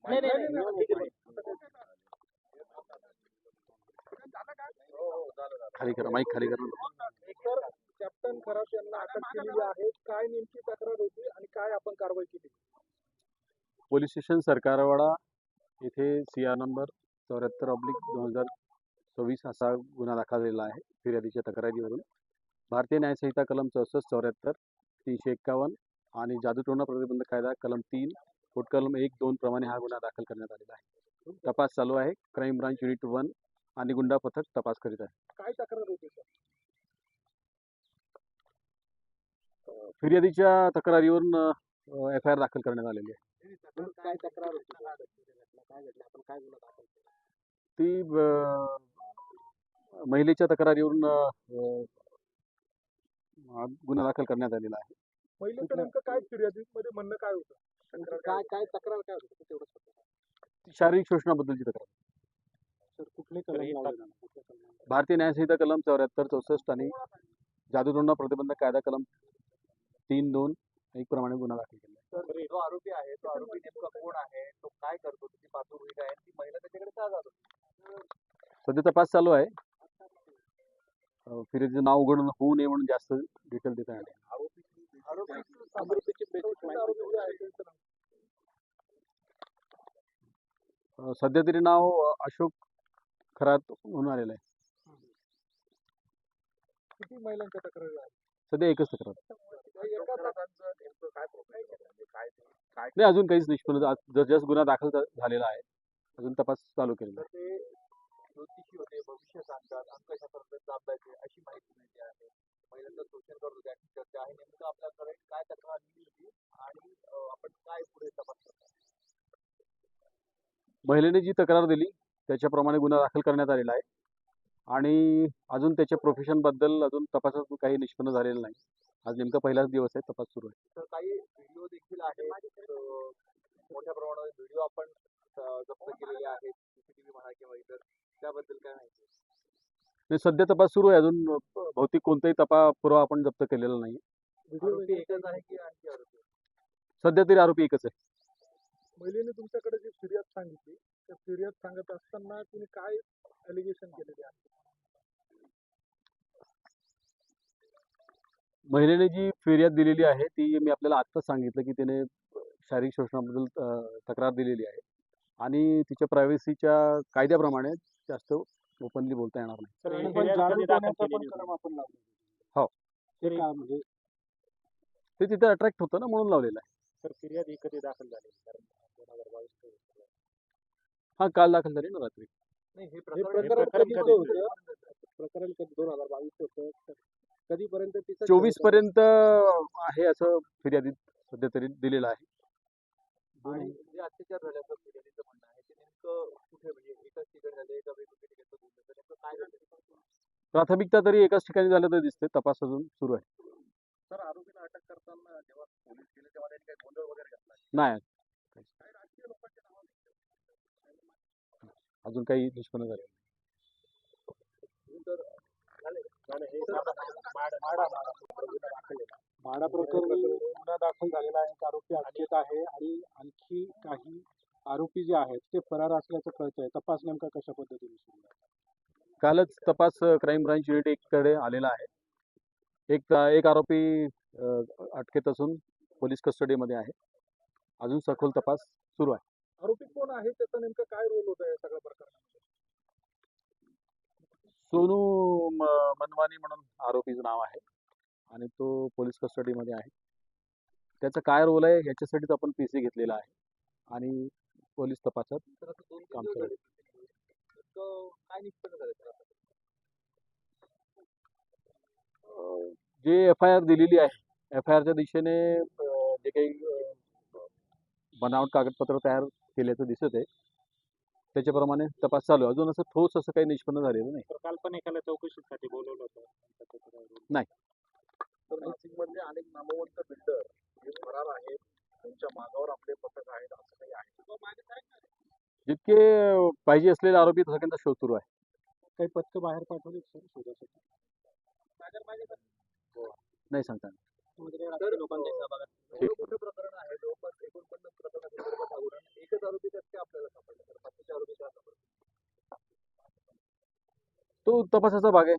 नाही नाही नाही ठीक आहे. खाली करा, माईक खाली करा. सर, कॅप्टन खरात यांना अटक केलेली आहे. काय नेमकी तक्रार होती आणि काय आपण कारवाई केली? पोलीस स्टेशन सरकारवाडा येथे CR नंबर 74/2024 असा गुन्हा दाखल झालेला आहे फिर्यादीच्या तक्रारीवरून. भारतीय न्यायसंहिता कलम 64, 74, 351 आणि जादूटोणा प्रतिबंधक कायदा कलम 3, पोटकलम 1, 2 प्रमाणे हा गुन्हा दाखल करण्यात आलेला आहे. तपास चालू आहे. क्राईम ब्रांच युनिट 1 आणि गुंडा पथक तपास करीत आहे. काय तक्रार होती सर? फिर्यादीच्या तक्रारीवरून FIR दाखल करण्यात आलेली आहे. काय तक्रार होती? काय घडलं? आपण काय गुन्हा दाखल केला? ती महिलेच्या तक्रारीवरून गुन्हा दाखल करण्यात आलेला आहे. महिलेचं नेमकं काय फिर्यादीमध्ये म्हणणं काय होतं? काय तक्रार काय होती तेवढंच फक्त. शारीरिक शोषणाबद्दलची तक्रार. सर, कुठले कलम? भारतीय न्यायसंहिता कलम 74, 64 आणि जादूटोणा प्रतिबंधक कायदा कलम 3, 2, 1 प्रमाणे गुन्हा दाखल केला. सर, जो आरोपी आहे तो आरोपी नेमका कोण आहे, तो काय करतो, त्याची पातळी काय आहे, ती महिला त्याच्याकडे का जात होती? सध्या तपास चालू आहे. फिर्यादीचं नाव उघड होऊ नये म्हणून जास्त डिटेल देता येणार नाही. आरोपीची बेसिक आरोपी आहे त्यांचं नाव. सध्या तरी नाव अशोक खरात म्हणून आलेलं आहे. किती महिलांच्या तक्रारी आहेत? सध्या एकच तक्रार. एका प्रकारचं नेमकं काय प्रॉब्लेम काय नाही, अजून काहीच निष्पन्न जस्ट गुन्हा दाखल झालेला आहे. अजून तपास चालू केलेला आहे. ते ज्योतिषी होते, भविष्य सांगतात, अंकशास्त्राचा अभ्यास आहे, अशी माहिती मिळते आहे. महिलांचं शोषण करत होते अशी चर्चा आहे. नेमकं आपल्याकडे काय तक्रार दिली होती आणि आपण काय पुढे तपास करतो? महिलेने जी तक्रार दिली त्याच्याप्रमाणे गुन्हा दाखल करण्यात आलेला आहे आणि अजून त्याच्या प्रोफेशनबद्दल अजून तपासात काही निष्पन्न झालेलं नाही. आज नेमका पहिलाच दिवस आहे, तपास सुरू आहे. तर काही व्हिडिओ देखील आहेत, मोठ्या प्रमाणात व्हिडिओ आपण जप्त केलेले आहेत, CCTV म्हणा किंवा इतर, त्याबद्दल काय माहिती? नाही, सध्या तपास सुरू आहे. अजून भौतिक कोणताही पुरावा आपण जप्त केलेला नाही. आरोपी एकच आहे की आणखी आरोपी? सध्या तरी आरोपी एकच आहे. महिलेने तुमच्याकडे जी फिर्याद सांगितली, त्या फिर्याद सांगत असताना तुम्ही काय एलिगेशन केलेले आहे? महिलेने जी फिर्याद दिलेली आहे ती मी आपल्याला आत्ताच सांगितलं की तिने शारीरिक शोषणाबद्दल तक्रार दिलेली आहे आणि तिच्या प्रायव्हसीच्या कायद्याप्रमाणे जास्त ओपनली बोलता येणार नाही. हो, म्हणजे ते तिथे अट्रॅक्ट होतं ना, म्हणून लावलेलं आहे. सर, फिर्याद ही कधी दाखल झाली? हा, काल दाखल झाली ना रात्री. नाही, हे प्रकरण प्रकरण कधी होतं? प्रकरण कधी 2022 होतं? कधीपर्यंत तिचं 24 पर्यंत आहे असं फिर्यादीत सध्या तरी दिलेलं आहे. आणि जे अत्याचार झाल्याचं फिर्यादीचं म्हणणं आहे ते नेमकं कुठे, म्हणजे एकाच ठिकाणी झाले का वेगवेगळ्या ठिकाणी गुन्ह्याचं नेमकं काय झालं? प्राथमिकता तरी एकाच ठिकाणी झालं तर दिसते. तपास अजून सुरू आहे. सर, आरोपीला अटक करताना जेव्हा पोलीस गेले तेव्हा त्यांनी काही गोंधळ वगैरे घातला? नाही, काही राजकीय लोकांचे नाव अजून काही निष्पन्न झाले. माडा प्रकरणी गुन्हा दाखल झालेला आहे. एक आरोपी अटकेत आहे आणि आणखी काही आरोपी जे आहेत ते फरार असल्याचं कळतंय. तपास नेमका कशा पद्धतीने सुरू आहे? कालच तपास क्राईम ब्रांच युनिट 1 कडे आलेला आहे. एक आरोपी अटकेत असून पोलीस कस्टडीमध्ये आहे. अजून सखोल तपास सुरू आहे. आरोपी कोण आहे, त्याचा नेमका काय रोल होता या सगळ्या प्रकरणामध्ये? सोनू मनवानी म्हणून आरोपीचं नाव आहे आणि तो पोलीस कस्टडीमध्ये आहे. त्याचा काय रोल आहे याच्यासाठीच आपण PC घेतलेला आहे आणि पोलीस तपासात काम चालू आहे. काय निष्पन्न झालं? जे FIR दिलेली आहे, FIRच्या दिशेने जे काही बनावट कागदपत्र तयार केल्याचं दिसत आहे त्याच्याप्रमाणे तपास चालू आहे. अजून असं ठोस असं काही निष्पन्न झालेलं नाही. काल पण एकाला चौकशीसाठी बोलवलं होतं. नाही. तर नाशिकमधले अनेक नामवंत बिल्डर हे फरार आहेत, त्यांच्या मागावर आपले पथक आहेत, असं काही आहे? जितके पाहिजे असलेले आरोपी सगळ्यांचा शोध सुरू आहे. काही पथकं बाहेर पाठवली सर शोधासाठी? नाही सांगता येणार. लोकांच्या मोठं प्रकरण आहे, जवळपास 49 प्रकरणासंदर्भात आढळून एकच आरोपी त्यात तो तपासाचा भाग आहे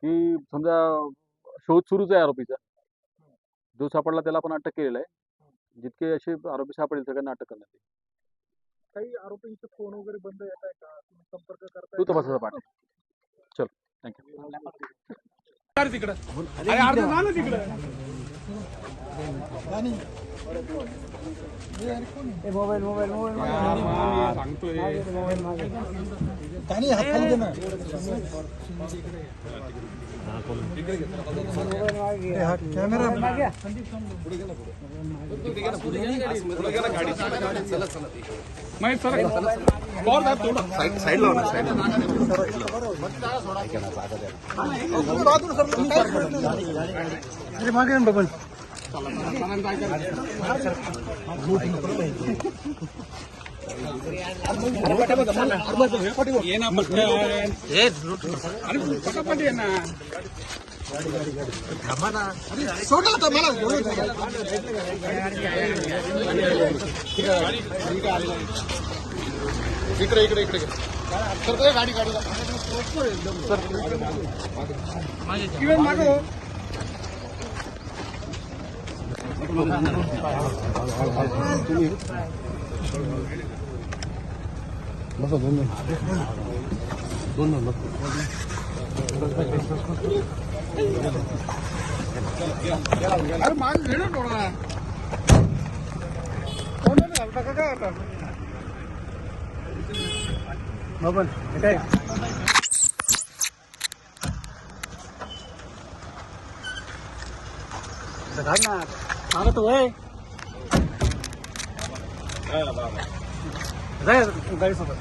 की समजा शोध सुरूच आहे आरोपीचा. जो सापडला त्याला आपण अटक केलेला आहे. जितके असे आरोपी सापडेल सगळ्यांना अटक करण्यात येईल. काही आरोपींचे फोन वगैरे बंद येत आहे का, तुम्ही संपर्क करताय तो का? तपासाचा पाठ आहे. चल थँक्यू. गाडी सोबत